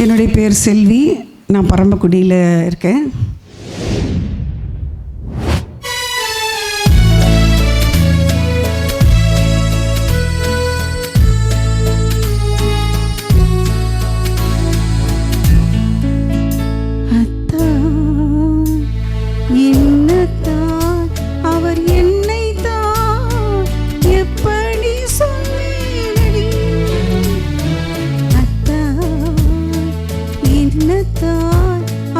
என்னுடைய பேர் செல்வி. நான் பரமக்குடியில் இருக்கேன்.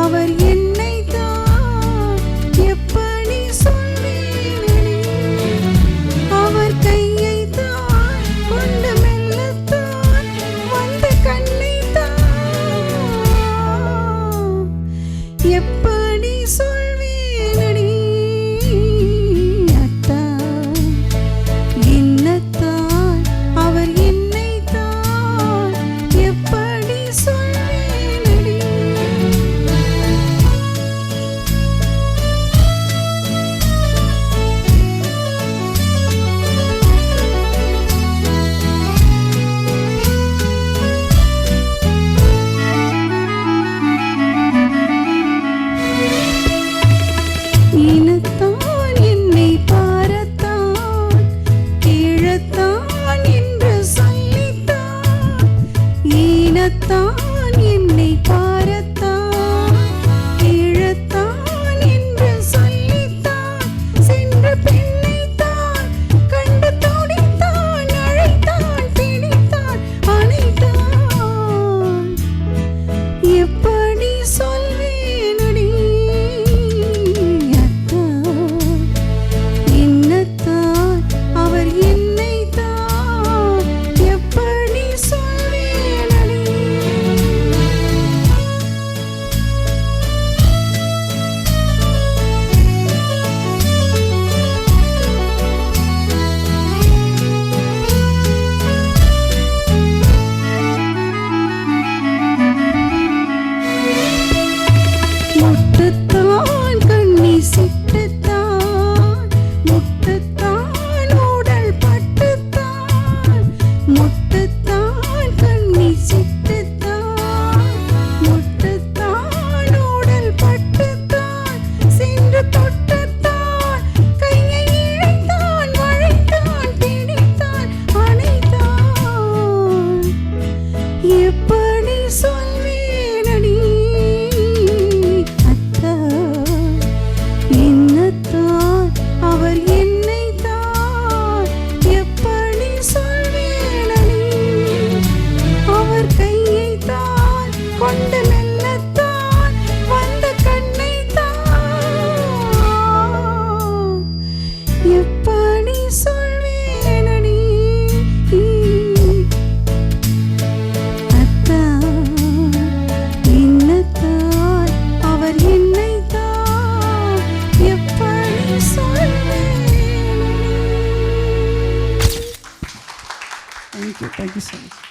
அவர் என்னை தான் எப்படி சொல்வேனடி, அவர் கையை தான் கொண்டு மெல்லத்தான் வந்து கண்ணை தான் எப்படி சொல்வேனடி. அத்தான் என்னத்தான் அவர் என்னை தான் எப்படி சொல்வேனடி. ஈனத்தான் என்னை பாரத்தான், கீழத்தான் என்று சொல்லித்தான். ஈனத்தான் என்னை பாரத்தான், கீழத்தான் என்று சொல்லித்தான். சென்ற பெண்ணைத்தான் கண்டு துடித்தான், அழைத்தான், பிடித்தான், அணைத்தான். எப்படி சொல்வேனடி. அவர் என்னை தான் எப்படி சொல்வேனடி. முட்டுத்தான் கண்ணி சிட்டுத்தான், முட்டுத்தான் உடல் பட்டுத்தான். முட்டுத்தான் கண்ணி சிட்டுத்தான், முட்டுத்தான் உடல் பட்டுத்தான். சென்று தொட்டுத்தான் கையை இழைத்தான், வளைத்தான், பிடித்தான், அணைத்தான். எப்படி சொல்வேனடி. என்னத்தான் அவர் என்னை தான் எப்படி சொல்வேனடி. அவர் கையை தான் கொண்டு மெல்லத்தான் வந்து கண்ணை தான் எப்படி சொல்வேனடி. அத்தான் என்னத்தான் அவர் என்னை தான் எப்படி சொல்வேனடி. Thank you so much.